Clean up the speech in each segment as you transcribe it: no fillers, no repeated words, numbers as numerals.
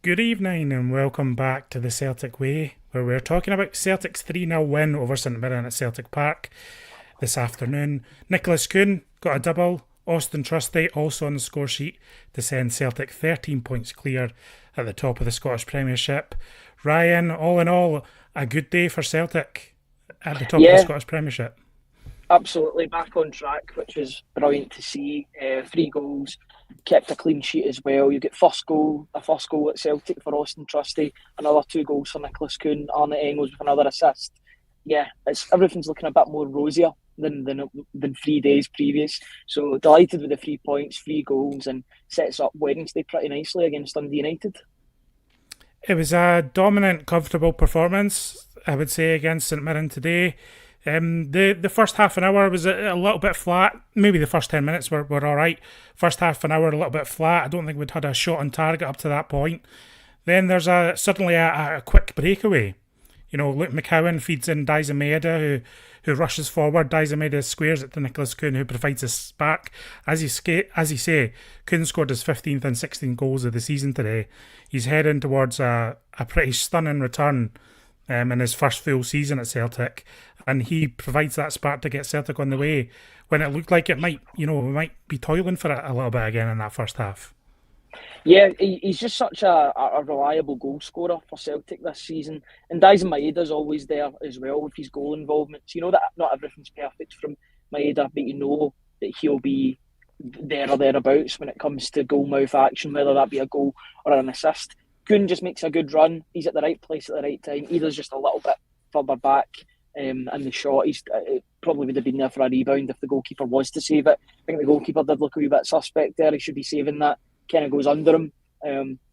Good evening and welcome back to the Celtic Way, where we're talking about Celtic's 3-0 win over St Mirren at Celtic Park this afternoon. Nicholas Kuhn got a double, Austin Trusty also on the score sheet to send Celtic 13 points clear at the top of the Scottish Premiership. Ryan, all in all, a good day for Celtic at the top of the Yeah, Scottish Premiership. absolutely back on track, which was brilliant to see. Three goals, kept a clean sheet as well. You get a first goal at Celtic for Austin Trusty, another two goals for Nicholas Kuhn, Arne Engels with another assist. Yeah, everything's looking a bit more rosier than 3 days previous. So delighted with the 3 points, three goals, and sets up Wednesday pretty nicely against Dundee United. It was a dominant, comfortable performance, I would say, against St Mirren today. The first half an hour was a little bit flat. Maybe the first 10 minutes were all right. First half an hour a little bit flat. I don't think we'd had a shot on target up to that point. Then there's suddenly a quick breakaway. You know, Luke McCowan feeds in Daizen Maeda, who rushes forward. Daizen Maeda squares it to Nicholas Kuhn, who provides a spark. As you say, Kuhn scored his 15th and 16th goals of the season today. He's heading towards a pretty stunning return in his first full season at Celtic, and he provides that spark to get Celtic on the way when it looked like we might be toiling for it a little bit again in that first half. Yeah, he's just such a reliable goal scorer for Celtic this season. And Daizen Maeda's always there as well with his goal involvements. You know that not everything's perfect from Maeda, but you know that he'll be there or thereabouts when it comes to goal mouth action, whether that be a goal or an assist. Kuhn just makes a good run. He's at the right place at the right time. Either's just a little bit further back and the shot. It probably would have been there for a rebound if the goalkeeper was to save it. I think the goalkeeper did look a wee bit suspect there. He should be saving that. Kind of goes under him.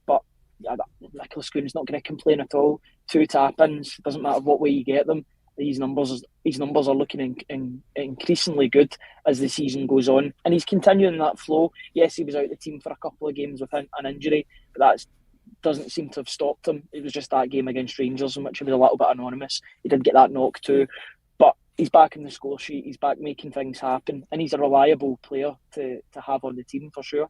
But yeah, Nicholas Kuhn's not going to complain at all. Two tap-ins, doesn't matter what way you get them. These numbers are looking increasingly good as the season goes on, and he's continuing that flow. Yes, he was out of the team for a couple of games with an injury, but that doesn't seem to have stopped him. It was just that game against Rangers in which he was a little bit anonymous. He did get that knock too, but he's back in the score sheet. He's back making things happen, and he's a reliable player to have on the team for sure.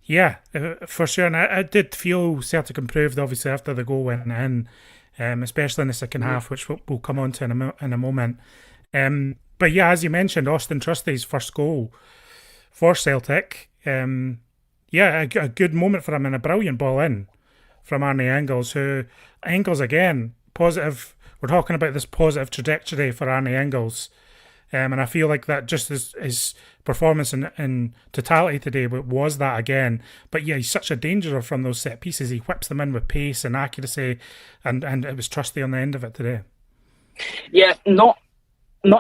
Yeah, for sure. And I did feel Celtic improved, obviously, after the goal went in, especially in the second half, which we'll come on to in a moment. But yeah, as you mentioned, Austin Trusty's first goal for Celtic. Yeah, a good moment for him and a brilliant ball in from Arne Engels, who, Engels again, positive. We're talking about this positive trajectory for Arne Engels. And I feel like that just his performance in totality today was that again. But yeah, he's such a danger from those set pieces. He whips them in with pace and accuracy, and it was Trusty on the end of it today. Yeah, not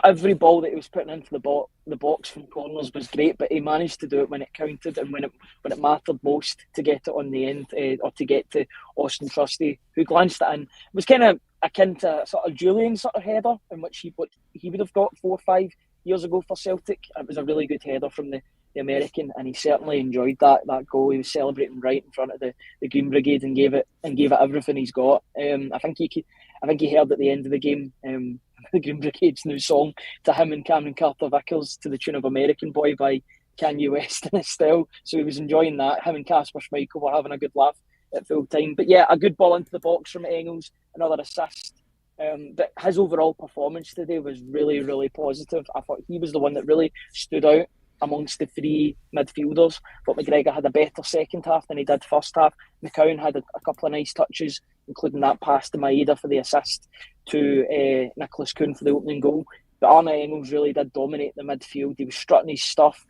every ball that he was putting into the box from corners was great, but he managed to do it when it counted and when it mattered most to get it on the end or to get to Austin Trusty, who glanced it in. It was kind of akin to sort of Julian sort of header in which he would have got 4 or 5 years ago for Celtic. It was a really good header from the American, and he certainly enjoyed that goal. He was celebrating right in front of the Green Brigade and gave it everything he's got. I think he heard at the end of the game the Green Brigade's new song to him and Cameron Carter-Vickers to the tune of American Boy by Kanye West and Estelle. So he was enjoying that. Him and Casper Schmeichel were having a good laugh at full time. But yeah, a good ball into the box from Engels, another assist. But his overall performance today was really, really positive. I thought he was the one that really stood out amongst the three midfielders. But McGregor had a better second half than he did first half. McCowan had a couple of nice touches, including that pass to Maeda for the assist to Nicholas Kuhn for the opening goal. But Arne Engels really did dominate the midfield. He was strutting his stuff.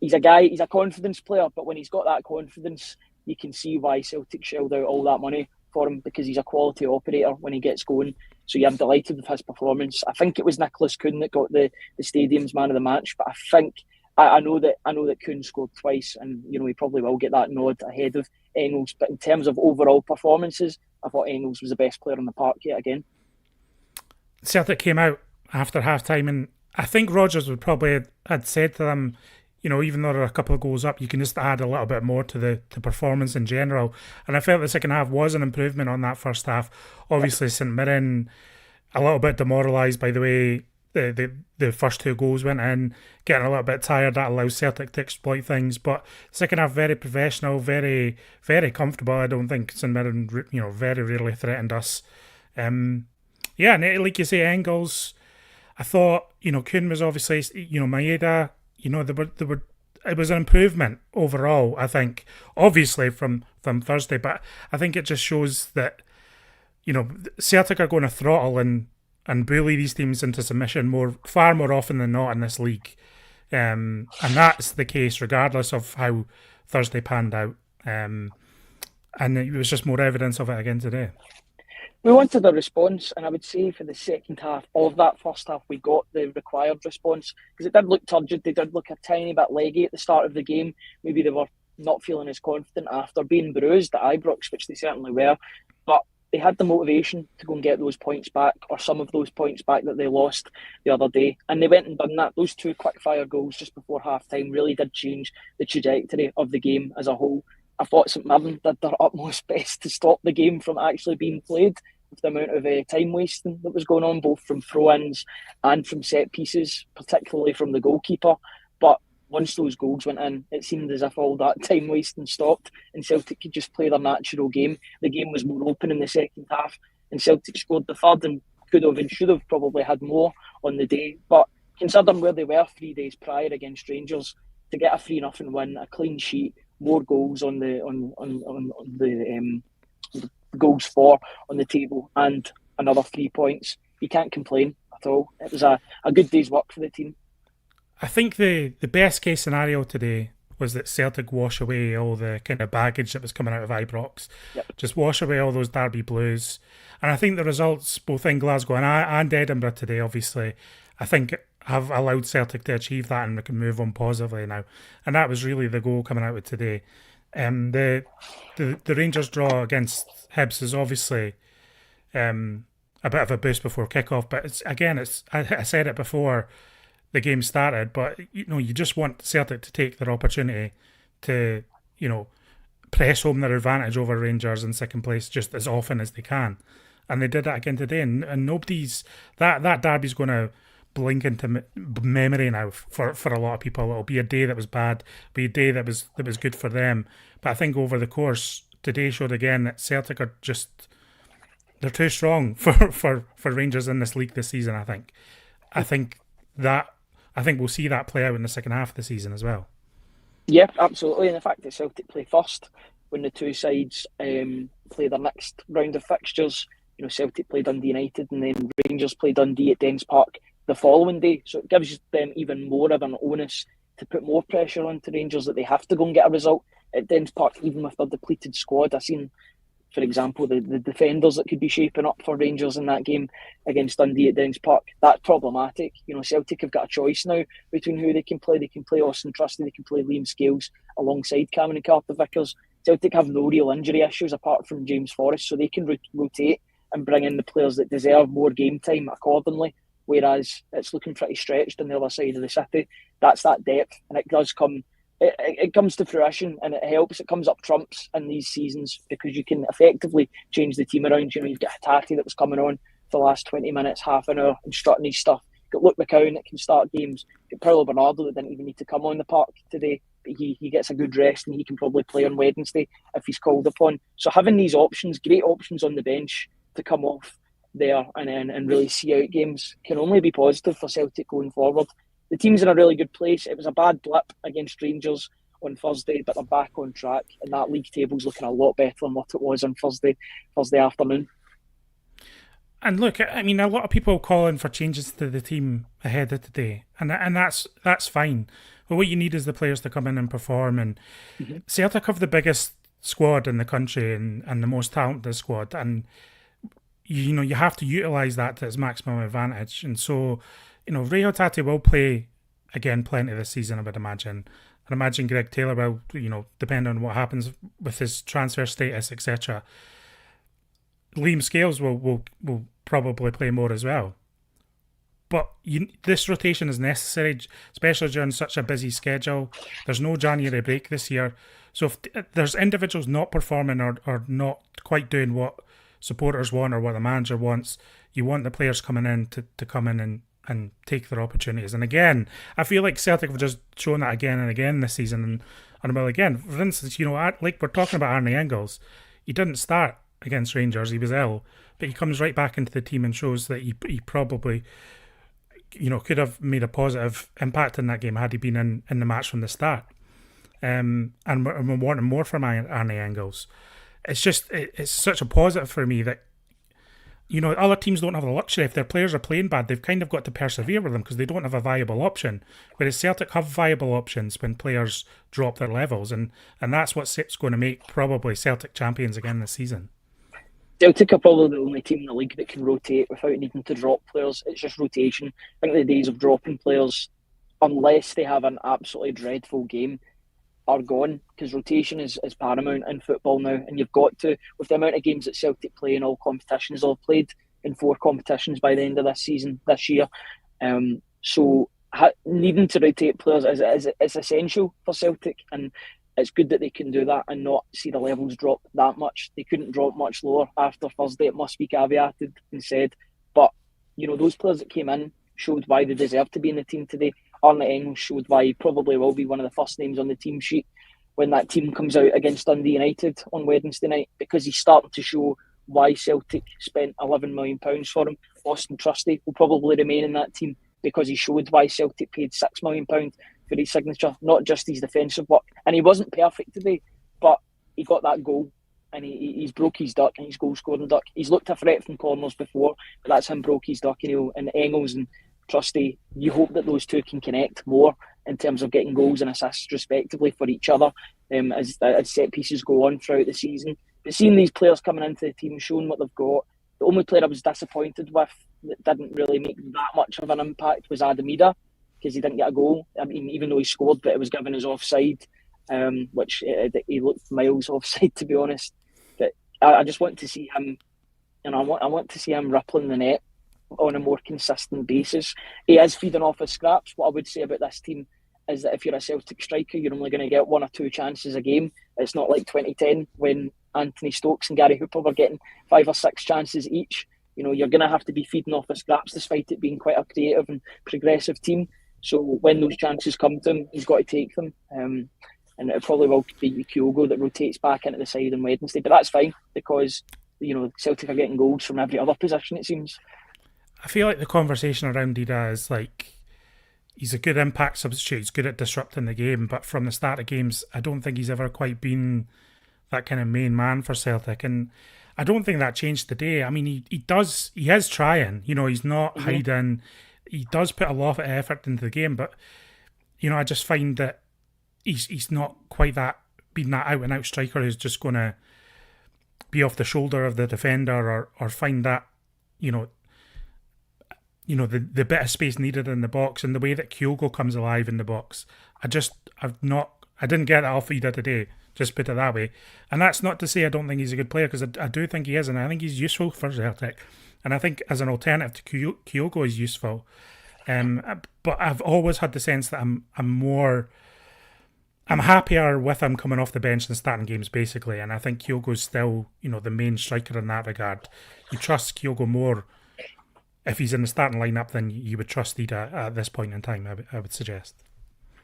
He's a confidence player, but when he's got that confidence, you can see why Celtic shelled out all that money for him, because he's a quality operator when he gets going. So yeah, I'm delighted with his performance. I think it was Nicholas Kuhn that got the stadium's man of the match, but I know that Kuhn scored twice, and you know he probably will get that nod ahead of Engels. But in terms of overall performances, I thought Engels was the best player on the park yet again. Celtic came out after half time, and I think Rodgers would probably had said to them, you know, even though there are a couple of goals up, you can just add a little bit more to the performance in general. And I felt the second half was an improvement on that first half. Obviously, St Mirren a little bit demoralised by the way the first two goals went in, getting a little bit tired. That allows Celtic to exploit things. But second half, very professional, very, very comfortable. I don't think St Mirren, very rarely threatened us. Yeah, and like you say, Engels, I thought, Kuhn was obviously, Maeda, they were it was an improvement overall, I think, obviously from Thursday, but I think it just shows that, Celtic are going to throttle and bully these teams into submission far more often than not in this league. And that's the case regardless of how Thursday panned out. And it was just more evidence of it again today. We wanted a response, and I would say for the second half of that first half, we got the required response, because it did look turgid. They did look a tiny bit leggy at the start of the game. Maybe they were not feeling as confident after being bruised at Ibrox, which they certainly were. But they had the motivation to go and get those points back, or some of those points back that they lost the other day. And they went and done that. Those two quick-fire goals just before half-time really did change the trajectory of the game as a whole. I thought St Mirren did their utmost best to stop the game from actually being played, with the amount of time wasting that was going on, both from throw-ins and from set pieces, particularly from the goalkeeper. But once those goals went in, it seemed as if all that time wasting stopped and Celtic could just play their natural game. The game was more open in the second half, and Celtic scored the third and could have and should have probably had more on the day. But considering where they were 3 days prior against Rangers, to get a 3-0 win, a clean sheet, more goals on the goals for on the table, and another 3 points, you can't complain at all. It was a good day's work for the team. I think the best case scenario today was that Celtic wash away all the kind of baggage that was coming out of Ibrox. Yep. Just wash away all those Derby blues. And I think the results both in Glasgow and Edinburgh today, obviously, I think have allowed Celtic to achieve that, and we can move on positively now. And that was really the goal coming out of today. The Rangers draw against Hibs is obviously a bit of a boost before kickoff, but I said it before the game started, but you just want Celtic to take their opportunity to press home their advantage over Rangers in second place just as often as they can, and they did that again today. And nobody's that derby's going to blink into memory now for a lot of people. It'll be a day that was bad, be a day that was good for them. But I think over the course, today showed again that Celtic are they're too strong for Rangers in this league this season. I think we'll see that play out in the second half of the season as well. Yeah, absolutely. And the fact that Celtic play first when the two sides play their next round of fixtures, Celtic play Dundee United and then Rangers play Dundee at Dens Park the following day. So it gives them even more of an onus to put more pressure onto Rangers, that they have to go and get a result at Dens Park, even with their depleted squad. I've seen, for example, the defenders that could be shaping up for Rangers in that game against Dundee at Dens Park. That's problematic. Celtic have got a choice now between who they can play. They can play Austin Trusty, they can play Liam Scales alongside Cameron and Carter Vickers. Celtic have no real injury issues apart from James Forrest, so they can rotate and bring in the players that deserve more game time accordingly, whereas it's looking pretty stretched on the other side of the city. That's that depth, and it does come... It comes to fruition, and it helps. It comes up trumps in these seasons because you can effectively change the team around. You've got Hatate that was coming on for the last 20 minutes, half an hour, and strutting his stuff. You've got Luke McCowan that can start games. You've got Paulo Bernardo that didn't even need to come on the park today, but he gets a good rest and he can probably play on Wednesday if he's called upon. So having these options, great options on the bench to come off there and really see out games, can only be positive for Celtic going forward. The team's in a really good place. It was a bad blip against Rangers on Thursday, but they're back on track, and that league table's looking a lot better than what it was on Thursday afternoon. And look, I mean, a lot of people calling for changes to the team ahead of today, and that's fine. But what you need is the players to come in and perform. And Celtic have the biggest squad in the country and the most talented squad, and you have to utilise that to its maximum advantage. And so, Ray Hatate will play again plenty this season, I would imagine. I'd imagine Greg Taylor will, depend on what happens with his transfer status, etc. Liam Scales will probably play more as well. But this rotation is necessary, especially during such a busy schedule. There's no January break this year. So if there's individuals not performing or not quite doing what supporters want or what the manager wants, you want the players coming in to come in and take their opportunities. And again, I feel like Celtic have just shown that again and again this season. And well, again, for instance, like we're talking about Arne Engels, he didn't start against Rangers, he was ill, but he comes right back into the team and shows that he probably, could have made a positive impact in that game had he been in the match from the start. And we're wanting more from Arne Engels. It's just, it's such a positive for me that, other teams don't have the luxury. If their players are playing bad, they've kind of got to persevere with them because they don't have a viable option. Whereas Celtic have viable options when players drop their levels, and that's what's going to make probably Celtic champions again this season. Celtic are probably the only team in the league that can rotate without needing to drop players. It's just rotation. I think the days of dropping players, unless they have an absolutely dreadful game, are gone, because rotation is paramount in football now, and you've got to, with the amount of games that Celtic play in all competitions. They'll have played in 4 competitions by the end of this year. So needing to rotate players is essential for Celtic, and it's good that they can do that and not see the levels drop that much. They couldn't drop much lower after Thursday, it must be caveated and said. But, those players that came in showed why they deserve to be in the team today. Arne Engels showed why he probably will be one of the first names on the team sheet when that team comes out against Dundee United on Wednesday night, because he's starting to show why Celtic spent £11 million for him. Austin Trusty will probably remain in that team because he showed why Celtic paid £6 million for his signature, not just his defensive work. And he wasn't perfect today, but he got that goal and he's broke his duck, and he's goal scoring duck. He's looked a threat from corners before, but that's him broke his duck. And Engels and Trusty, you hope that those two can connect more in terms of getting goals and assists respectively for each other as set pieces go on throughout the season. But seeing these players coming into the team, showing what they've got, the only player I was disappointed with that didn't really make that much of an impact was Adamida, because he didn't get a goal. I mean, even though he scored, but it was given as offside, which he looked miles offside, to be honest. But I just want to see him, I want to see him rippling the net on a more consistent basis. He is feeding off his scraps. What I would say about this team is that if you're a Celtic striker, you're only going to get 1 or 2 chances a game. It's not like 2010 when Anthony Stokes and Gary Hooper were getting 5 or 6 chances each. You're going to have to be feeding off his scraps, despite it being quite a creative and progressive team. So when those chances come to him, he's got to take them. And it probably will be Kyogo that rotates back into the side on Wednesday. But that's fine, because Celtic are getting goals from every other position, it seems. I feel like the conversation around Dida is like, he's a good impact substitute, he's good at disrupting the game, but from the start of games, I don't think he's ever quite been that kind of main man for Celtic, and I don't think that changed today. I mean, he is trying, he's not hiding, he does put a lot of effort into the game, but, I just find that he's not quite being that out-and-out striker who's just going to be off the shoulder of the defender or find that, the bit of space needed in the box, and the way that Kyogo comes alive in the box. I didn't get that off Ida today, just put it that way. And that's not to say I don't think he's a good player, because I do think he is, and I think he's useful for Celtic. And I think as an alternative to Kyogo is useful. But I've always had the sense that I'm happier with him coming off the bench than starting games, basically. And I think Kyogo's still, the main striker in that regard. You trust Kyogo more if he's in the starting lineup than you would trust Ida at this point in time, I would suggest.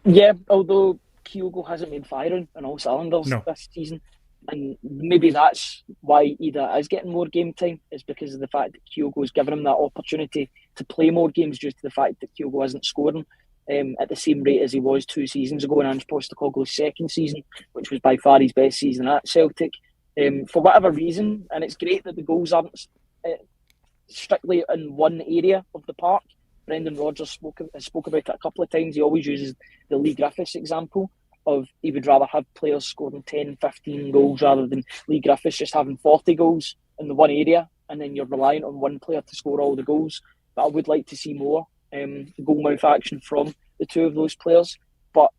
Yeah, although Kyogo hasn't been firing on all cylinders this season. And maybe that's why Ida is getting more game time, is because of the fact that Kyogo's given him that opportunity to play more games, due to the fact that Kyogo isn't scoring at the same rate as he was 2 seasons ago in Ange Postecoglou's second season, which was by far his best season at Celtic. For whatever reason, and it's great that the goals aren't strictly in one area of the park. Brendan Rodgers spoke about it a couple of times. He always uses the Lee Griffiths example of he would rather have players scoring 10, 15 goals rather than Lee Griffiths just having 40 goals in the one area, and then you're reliant on one player to score all the goals. But I would like to see more goal mouth action from the 2 of those players. But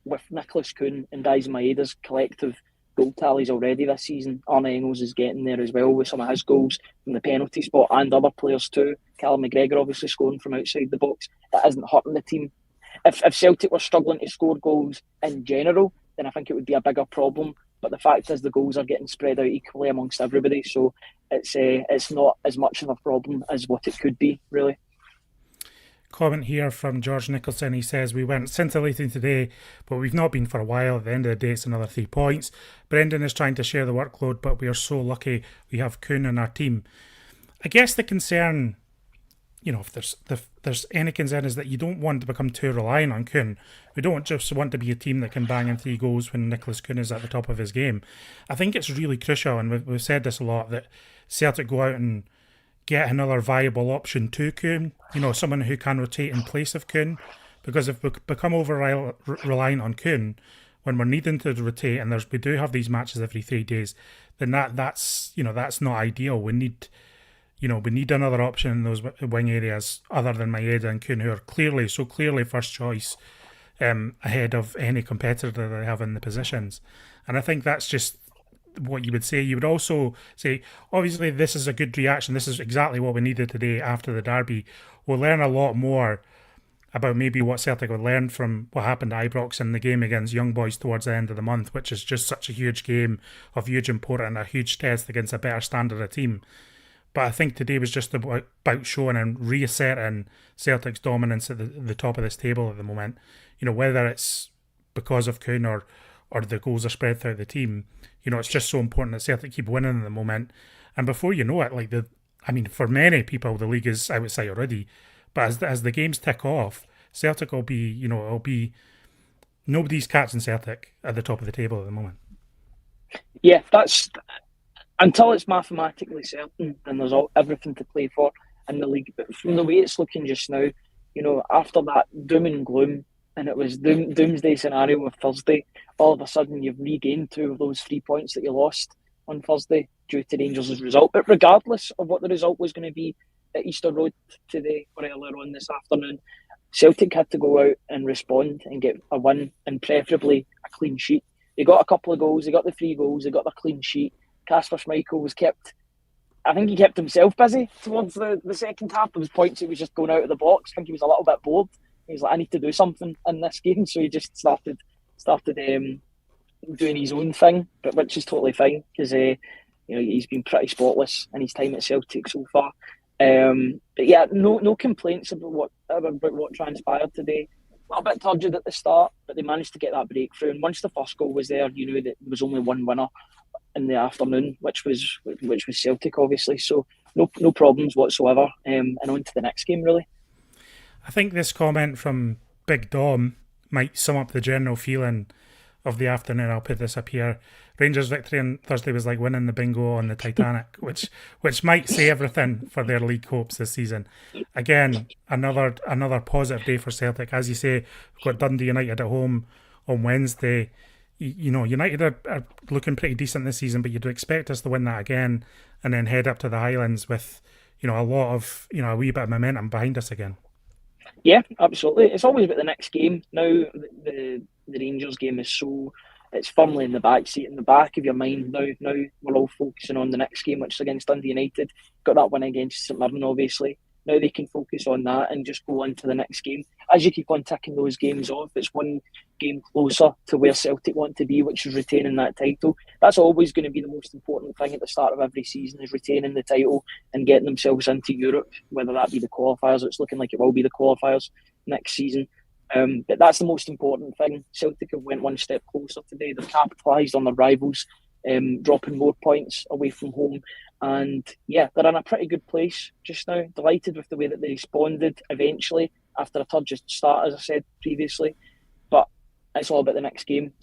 with Nicholas Kuhn and Daizen Maeda's collective goal tallies already this season, Arne Engels is getting there as well with some of his goals from the penalty spot, and other players too. Callum McGregor obviously scoring from outside the box. That isn't hurting the team. If Celtic were struggling to score goals in general, then I think it would be a bigger problem. But the fact is, the goals are getting spread out equally amongst everybody, so it's not as much of a problem as what it could be, really. comment here from George Nicholson. He says, we weren't scintillating today, but we've not been for a while. At the end of the day, it's another 3 points. Brendan is trying to share the workload, but we are so lucky we have Kuhn in our team. I guess the concern, if there's any concern, is that you don't want to become too reliant on Kuhn. We don't just want to be a team that can bang in 3 goals when Nicholas Kuhn is at the top of his game. I think it's really crucial, and we've said this a lot, that Celtic go out and get another viable option to Kuhn, someone who can rotate in place of Kuhn, because if we become over reliant on Kuhn when we're needing to rotate, and we do have these matches every 3 days, then that's not ideal. We need another option in those wing areas other than Maeda and Kuhn, who are clearly first choice ahead of any competitor they have in the positions. And I think that's just what you would say. You would also say, obviously, this is a good reaction. This is exactly what we needed today after the derby. We'll learn a lot more about maybe what Celtic would learn from what happened at Ibrox in the game against Young Boys towards the end of the month, which is just such a huge game of huge importance and a huge test against a better standard of team. But I think today was just about showing and reasserting Celtic's dominance at the top of this table at the moment. Whether it's because of Kuhn or the goals are spread throughout the team, it's just so important that Celtic keep winning at the moment. And before you know it, for many people, the league is outside already. But as the games tick off, Celtic will be, it'll be nobody's catching Celtic at the top of the table at the moment. Yeah, that's until it's mathematically certain, then there's everything to play for in the league. But from the way it's looking just now, after that doom and gloom, and it was doomsday scenario with Thursday, all of a sudden you've regained 2 of those 3 points that you lost on Thursday due to Rangers' result. But regardless of what the result was going to be at Easter Road today or earlier on this afternoon, Celtic had to go out and respond and get a win, and preferably a clean sheet. They got a couple of goals, they got the 3 goals, they got the clean sheet. Kasper Schmeichel was kept himself busy towards the second half. There was points he was just going out of the box. I think he was a little bit bored. He was like, I need to do something in this game, so he just started doing his own thing, but which is totally fine because he's been pretty spotless in his time at Celtic so far. But yeah, no complaints about what transpired today. A little bit turgid at the start, but they managed to get that breakthrough. And once the first goal was there, you knew that there was only one winner in the afternoon, which was Celtic, obviously. So no problems whatsoever. And on to the next game, really. I think this comment from Big Dom might sum up the general feeling of the afternoon. I'll put this up here. Rangers' victory on Thursday was like winning the bingo on the Titanic, which might say everything for their league hopes this season. Again, another positive day for Celtic. As you say, we've got Dundee United at home on Wednesday. United are looking pretty decent this season, but you'd expect us to win that again and then head up to the Highlands with, a lot of, a wee bit of momentum behind us again. Yeah, absolutely. It's always about the next game. Now the Rangers game it's firmly in the back seat, in the back of your mind. Now we're all focusing on the next game, which is against Dundee United. Got that win against St Mirren, obviously. Now they can focus on that and just go on to the next game. As you keep on ticking those games off, it's one game closer to where Celtic want to be, which is retaining that title. That's always going to be the most important thing at the start of every season, is retaining the title and getting themselves into Europe, whether that be the qualifiers. It's looking like it will be the qualifiers next season. But that's the most important thing. Celtic have went one step closer today. They've capitalised on their rivals, dropping more points away from home. And yeah, they're in a pretty good place just now. Delighted with the way that they responded eventually after a turgid start, as I said previously. But it's all about the next game.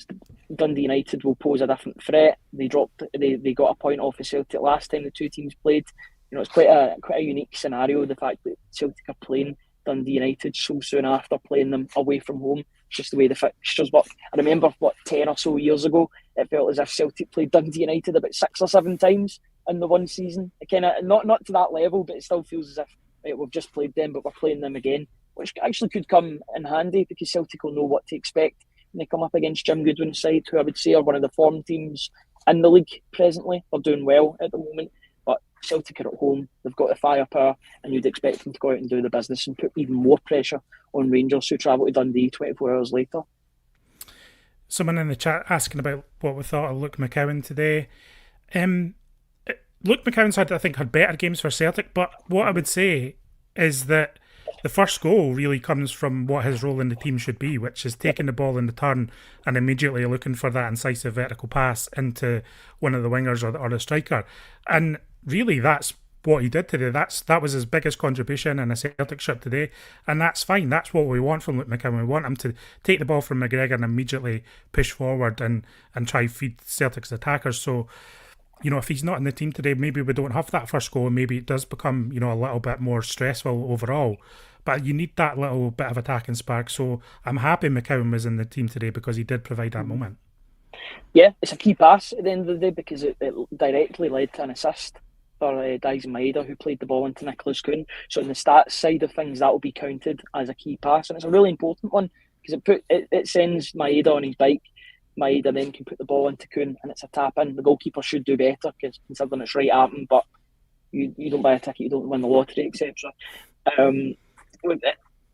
Dundee United will pose a different threat. They got a point off of Celtic last time the two teams played. It's quite a unique scenario, the fact that Celtic are playing Dundee United so soon after playing them away from home. Just the way the fixtures work. I remember 10 or so years ago, it felt as if Celtic played Dundee United about 6 or 7 times in the one season. It kind of not to that level, but it still feels as if we've just played them, but we're playing them again, which actually could come in handy because Celtic will know what to expect when they come up against Jim Goodwin's side, who I would say are one of the form teams in the league presently. They're doing well at the moment, but Celtic are at home. They've got the firepower, and you'd expect them to go out and do the business and put even more pressure on Rangers, who travel to Dundee 24 hours later. Someone in the chat asking about what we thought of Luke McCowan today. Luke McCowan's had better games for Celtic, but what I would say is that the first goal really comes from what his role in the team should be, which is taking the ball in the turn and immediately looking for that incisive vertical pass into one of the wingers or the striker. And really, that's what he did today. That was his biggest contribution in a Celtic shirt today, and that's fine. That's what we want from Luke McCowan. We want him to take the ball from McGregor and immediately push forward and try feed Celtic's attackers. So, you know, if he's not in the team today, maybe we don't have that first goal, and maybe it does become, you know, a little bit more stressful overall. But you need that little bit of attacking spark. So I'm happy McCowan was in the team today because he did provide that moment. Yeah, it's a key pass at the end of the day because it directly led to an assist for Dyson Maeda, who played the ball into Nicholas Kuhn. So on the stats side of things, that will be counted as a key pass, and it's a really important one because it sends Maeda on his bike. Maeda then can put the ball into Kuhn, and it's a tap in. The goalkeeper should do better because considering it's right at him, but you don't buy a ticket, you don't win the lottery, etc.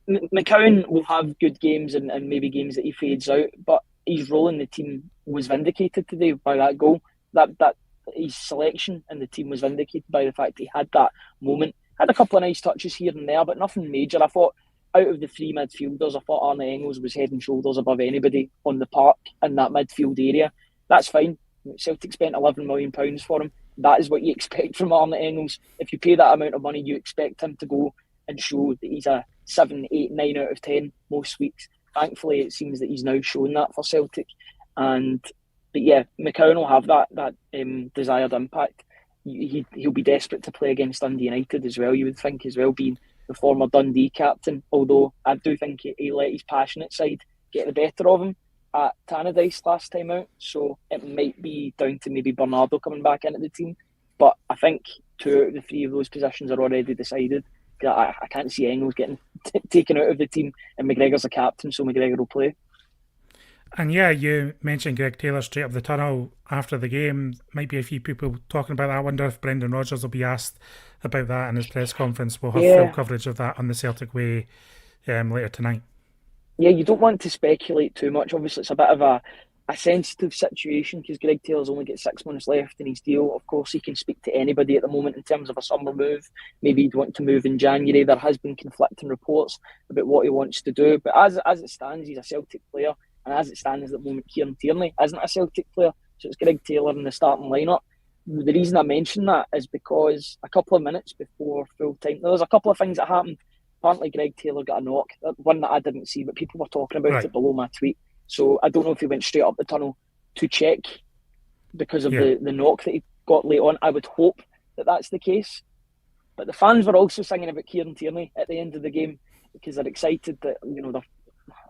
McCowan will have good games and maybe games that he fades out, but his role in the team was vindicated today by that goal. That his selection in the team was vindicated by the fact he had that moment. Had a couple of nice touches here and there, but nothing major. I thought out of the three midfielders, I thought Arne Engels was head and shoulders above anybody on the park in that midfield area. That's fine. Celtic spent £11 million for him. That is what you expect from Arne Engels. If you pay that amount of money, you expect him to go and show that he's a 7, 8, 9 out of 10 most weeks. Thankfully, it seems that he's now shown that for Celtic. But yeah, McCowan will have that desired impact. He'll be desperate to play against Dundee United as well, you would think, as well, being the former Dundee captain. Although I do think he let his passionate side get the better of him at Tannadice last time out. So it might be down to maybe Bernardo coming back into the team. But I think 2 out of the 3 of those positions are already decided. I can't see Engels getting taken out of the team, and McGregor's a captain, so McGregor will play. And yeah, you mentioned Greg Taylor straight up the tunnel after the game. Might be a few people talking about that. I wonder if Brendan Rodgers will be asked about that in his press conference. We'll have full coverage of that on the Celtic Way later tonight. Yeah, you don't want to speculate too much. Obviously, it's a bit of a sensitive situation because Greg Taylor's only got 6 months left in his deal. Of course, he can speak to anybody at the moment in terms of a summer move. Maybe he'd want to move in January. There has been conflicting reports about what he wants to do. But as it stands, he's a Celtic player. And as it stands at the moment, Kieran Tierney isn't a Celtic player. So it's Greg Taylor in the starting lineup. The reason I mention that is because a couple of minutes before full time, there was a couple of things that happened. Apparently, Greg Taylor got a knock, one that I didn't see, but people were talking about it below my tweet. So I don't know if he went straight up the tunnel to check because of the knock that he got late on. I would hope that that's the case. But the fans were also singing about Kieran Tierney at the end of the game because they're excited that, you know,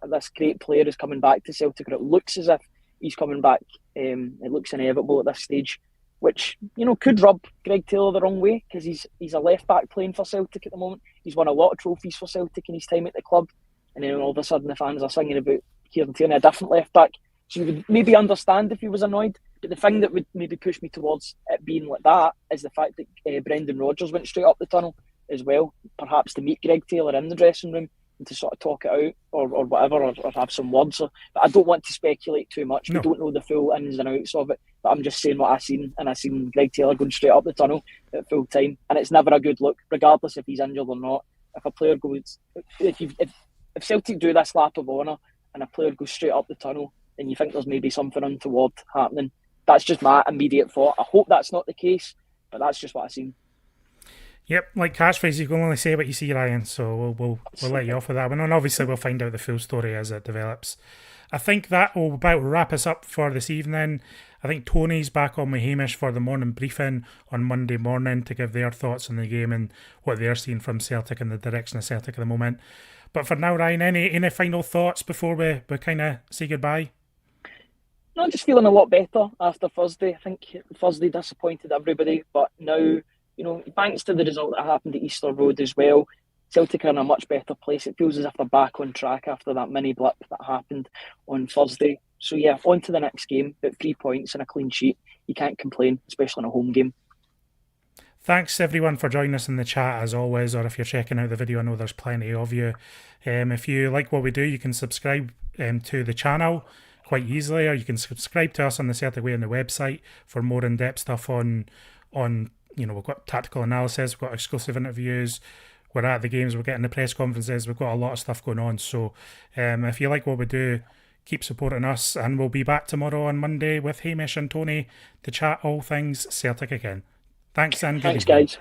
this great player is coming back to Celtic, or it looks as if he's coming back. It looks inevitable at this stage, which, you know, could rub Greg Taylor the wrong way because he's a left back playing for Celtic at the moment. He's won a lot of trophies for Celtic in his time at the club, and then all of a sudden the fans are singing about Kieran Tierney, a different left back. So you would maybe understand if he was annoyed, but the thing that would maybe push me towards it being like that is the fact that Brendan Rodgers went straight up the tunnel as well, perhaps to meet Greg Taylor in the dressing room and to sort of talk it out or whatever, or have some words. So, but I don't want to speculate too much. We don't know the full ins and outs of it, but I'm just saying what I seen, and I seen Greg Taylor going straight up the tunnel at full time, and it's never a good look, regardless if he's injured or not. If a player goes, if Celtic do this lap of honour and a player goes straight up the tunnel, then you think there's maybe something untoward happening. That's just my immediate thought. I hope that's not the case, but that's just what I seen. Yep, like catchphrase, you can only say what you see, Ryan, so we'll let you off with that one. And obviously we'll find out the full story as it develops. I think that will about wrap us up for this evening. I think Tony's back on with Hamish for the morning briefing on Monday morning to give their thoughts on the game and what they're seeing from Celtic and the direction of Celtic at the moment. But for now, Ryan, any final thoughts before we kind of say goodbye? No, just feeling a lot better after Thursday. I think Thursday disappointed everybody, but now, you know, thanks to the result that happened at Easter Road as well, Celtic are in a much better place. It feels as if they're back on track after that mini blip that happened on Thursday. So yeah, on to the next game. About 3 points and a clean sheet. You can't complain, especially in a home game. Thanks everyone for joining us in the chat as always, or if you're checking out the video, I know there's plenty of you. If you like what we do, you can subscribe to the channel quite easily, or you can subscribe to us on the Celtic Way on the website for more in-depth stuff on you know, we've got tactical analysis, we've got exclusive interviews, we're at the games, we're getting the press conferences, we've got a lot of stuff going on. So if you like what we do, keep supporting us, and we'll be back tomorrow on Monday with Hamish and Tony to chat all things Celtic again. Thanks and good Thanks, evening. guys.